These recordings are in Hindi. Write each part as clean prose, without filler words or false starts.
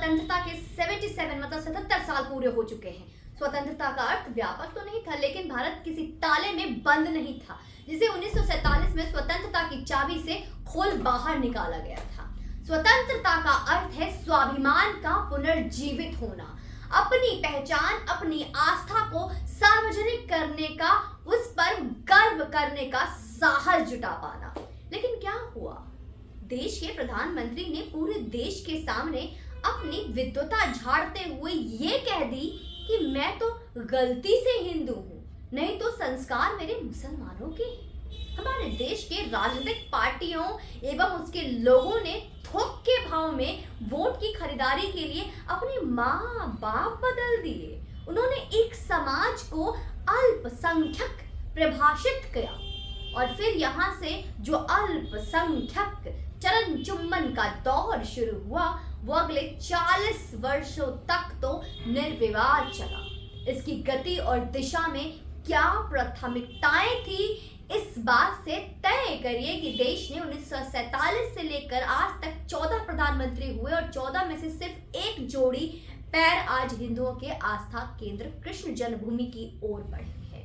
स्वतंत्रता के 77 मतलब 77 साल पूरे हो चुके हैं। स्वतंत्रता का अर्थ व्यापक तो नहीं था, लेकिन भारत किसी ताले में बंद नहीं था जिसे 1947 में स्वतंत्रता की चाबी से खोल बाहर निकाला गया था। स्वतंत्रता का अर्थ है स्वाभिमान का पुनर्जीवित होना, अपनी पहचान, अपनी आस्था को सार्वजनिक करने का, उस पर गर्व करने का साहस जुटा पाना। लेकिन क्या हुआ? देश के प्रधानमंत्री ने पूरे देश के सामने अपनी विद्वता झाड़ते हुए ये कह दी कि मैं तो गलती से हिंदू हूँ, नहीं तो संस्कार मेरे मुसलमानों के हैं। हमारे देश के राजनीतिक पार्टियों एवं उसके लोगों ने थोक के भाव में वोट की खरीदारी के लिए अपने माँ बाप बदल दिए। उन्होंने एक समाज को अल्पसंख्यक परिभाषित किया और फिर यहाँ से जो अल्पसंख्यक चरण चुम्बन का दौर शुरू हुआ वो अगले 40 वर्षों तक तो निर्विवाद चला। इसकी गति और दिशा में क्या प्राथमिकताएं थी, इस बात से तय करिए कि देश ने 1947 से लेकर आज तक 14 प्रधानमंत्री हुए और 14 में से सिर्फ एक जोड़ी पैर आज हिंदुओं के आस्था केंद्र कृष्ण जन्मभूमि की ओर बढ़ी है।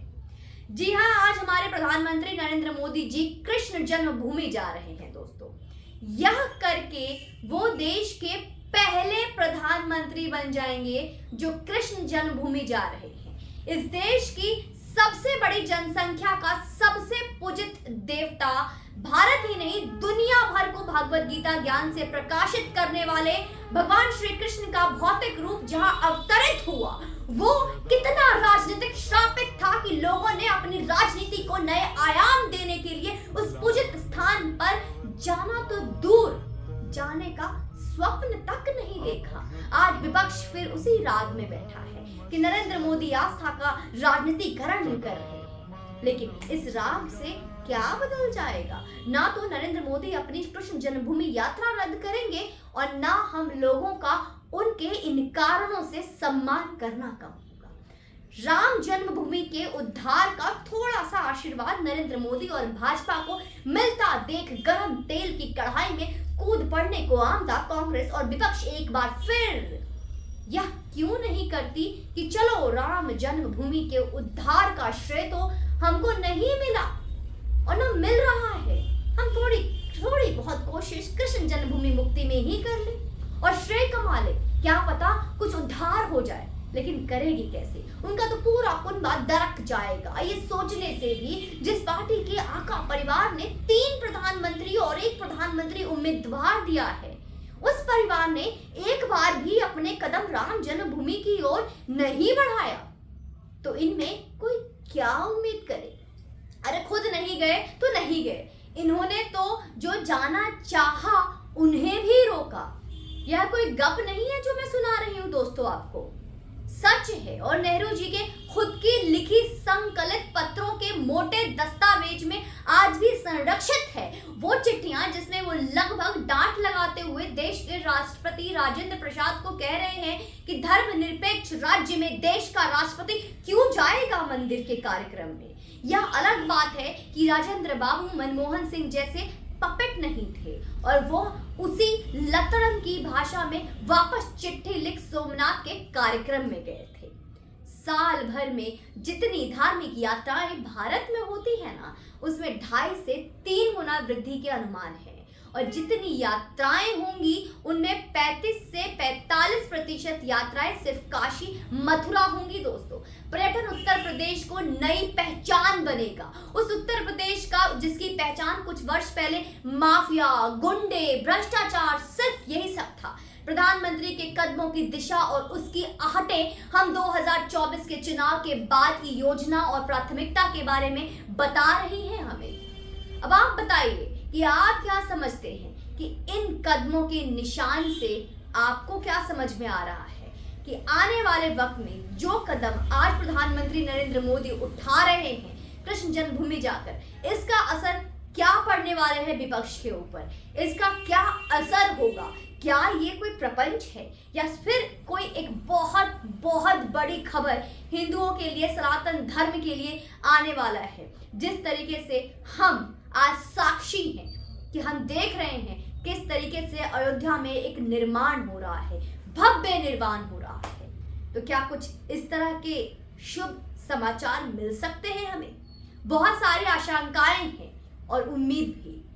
जी हाँ, आज हमारे प्रधानमंत्री नरेंद्र मोदी जी कृष्ण जन्मभूमि जा रहे हैं दोस्तों। यह करके वो देश के पहले प्रधानमंत्री बन जाएंगे जो कृष्ण जन्मभूमि जा रहे हैं। इस देश की सबसे बड़ी जनसंख्या का सबसे पूजित देवता, भारत ही नहीं दुनिया भर को भगवत गीता ज्ञान से प्रकाशित करने वाले भगवान श्री कृष्ण का भौतिक रूप जहां अवतरित हुआ, वो कितना राजनीतिक श्रापित था कि लोगों ने अपनी राजनीति को नए आयाम देने के लिए उस पूजित स्थान पर जाना तो दूर, जाने का स्वप्न तक नहीं देखा। आज विपक्ष फिर उसी राग में बैठा है कि नरेंद्र मोदी आस्था का राजनीतिकरण कर रहे हैं। लेकिन इस राग से क्या बदल जाएगा? ना तो नरेंद्र मोदी अपनी कृष्ण जन्मभूमि यात्रा रद्द करेंगे और ना हम लोगों का उनके इन कारणों से सम्मान करना कम होगा। राम जन्मभूमि के उद्धार का थोड़ा सा आशीर्वाद नरेंद्र मोदी और भाजपा को मिलता देख गरम तेल की कढ़ाई में कूद पड़ने को आमदा कांग्रेस और विपक्ष एक बार फिर यह क्यों नहीं करती कि चलो राम जन्मभूमि के उद्धार का श्रेय तो हमको नहीं मिला और न मिल रहा है, हम थोड़ी बहुत कोशिश कृष्ण जन्मभूमि मुक्ति में ही कर ले और श्रेय कमा ले, क्या पता कुछ उद्धार हो जाए। लेकिन करेगी कैसे? उनका तो पूरा कुनबा दरक जाएगा। ये सोचने से भी जिस पार्टी के आका परिवार ने 3 प्रधानमंत्री और 1 प्रधानमंत्री उम्मीदवार दिया है, उस परिवार ने एक बार भी अपने कदम राम जन्मभूमि की ओर नहीं बढ़ाया, तो इनमें कोई क्या उम्मीद करे? अरे खुद नहीं गए तो नहीं गए, इन्होंने तो जो जाना चाहा उन्हें भी रोका। यह कोई गप नहीं है जो मैं सुना रही हूँ दोस्तों, आपको सच है। और नेहरू जी के खुद की लिखी संकलित पत्रों के मोटे दस्तावेज में आज भी संरक्षित है वो चिट्ठियां जिसमें वो लगभग डांट लगाते हुए देश के राष्ट्रपति राजेंद्र प्रसाद को कह रहे हैं कि धर्मनिरपेक्ष राज्य में देश का राष्ट्रपति क्यों जाएगा मंदिर के कार्यक्रम में। यह अलग बात है कि राजेंद्र बाबू मनमोहन सिंह जैसे पपेट नहीं थे और वो उसी लतड़न की भाषा में वापस चिट्ठी लिख सोमनाथ के कार्यक्रम में गए थे। साल भर में जितनी धार्मिक यात्राएं भारत में होती है ना, उसमें 2.5 से 3 गुना वृद्धि के अनुमान है और जितनी यात्राएं होंगी उनमें 35 से 45% यात्राएं सिर्फ काशी मथुरा होंगी दोस्तों। पर्यटन उत्तर प्रदेश को नई पहचान बनेगा, उस उत्तर प्रदेश का जिसकी पहचान कुछ वर्ष पहले माफिया, गुंडे, भ्रष्टाचार, सिर्फ यही सब था। प्रधानमंत्री के कदमों की दिशा और उसकी आहटें हम 2024 के चुनाव के बाद की योजना और प्राथमिकता के बारे में बता रही हैं हमें। अब आप बताइए कि आप क्या समझते हैं कि इन कदमों के निशान से आपको क्या समझ में आ रहा है कि आने वाले वक्त में जो कदम आज प्रधानमंत्री नरेंद्र मोदी उठा रहे हैं कृष्ण जन्मभूमि जाकर, इसका असर क्या पड़ने वाले हैं विपक्ष के ऊपर? इसका क्या असर होगा? क्या ये कोई प्रपंच है या फिर कोई एक बहुत बहुत बड़ी खबर हिंदुओं के लिए, सनातन धर्म के लिए आने वाला है? जिस तरीके से हम आज साक्षी हैं कि हम देख रहे हैं किस तरीके से अयोध्या में एक निर्माण हो रहा है, भव्य निर्वाण हो रहा है। तो क्या कुछ इस तरह के शुभ समाचार मिल सकते हैं हमें? बहुत सारी आशंकाएं हैं और उम्मीद भी।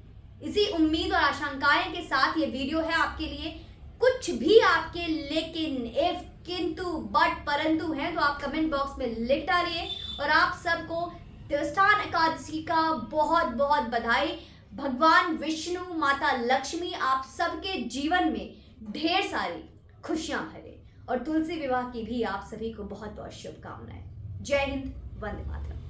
इसी उम्मीद और आशंकाएं के साथ ये वीडियो है आपके लिए। कुछ भी आपके लेकिन, इफ, किंतु, बट, परंतु हैं तो आप कमेंट बॉक्स में लिख डालिए। और आप सबको देवस्थान एकादशी का बहुत बहुत बधाई। भगवान विष्णु, माता लक्ष्मी आप सबके जीवन में ढेर सारी खुशियां भरे, और तुलसी विवाह की भी आप सभी को बहुत बहुत शुभकामनाएं। जय हिंद, वंदे मातरम।